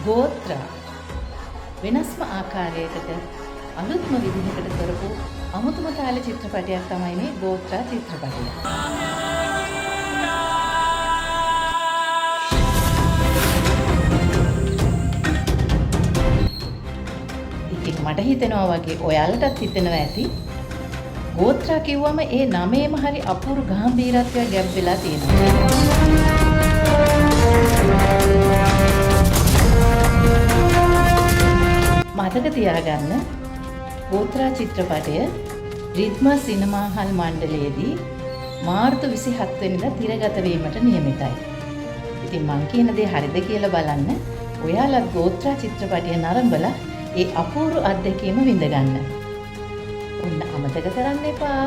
ගෝත්‍ර වෙනස්ම ආකාරයකට අලුත්ම විදිහකට කරපු අමුතුම තාල චිත්‍රපටයක් තමයි මේ ගෝත්‍ර චිත්‍රපටය. ඉතින් මට හිතෙනවා වගේ ඔයාලටත් හිතෙනවා ඇති ගෝත්‍ර කිව්වම ඒ නමේම හරි අපූර්ව ගැඹීරත්වයක් ගැබ් වෙලා තියෙනවා. මතක තියාගන්න ගෝත්‍ර චිත්‍රපටය රිද්මා සිනමා හල් මණ්ඩලයේදී මාර්තු 27 වෙනිදා තිරගත වීමට නියමිතයි. ඉතින් මං කියන දේ හරිද කියලා බලන්න ඔයාලත් ගෝත්‍ර චිත්‍රපටය නරඹලා ඒ අපූර්ව අත්දැකීම විඳ ගන්න. ඔන්න අමතක කරන්න එපා.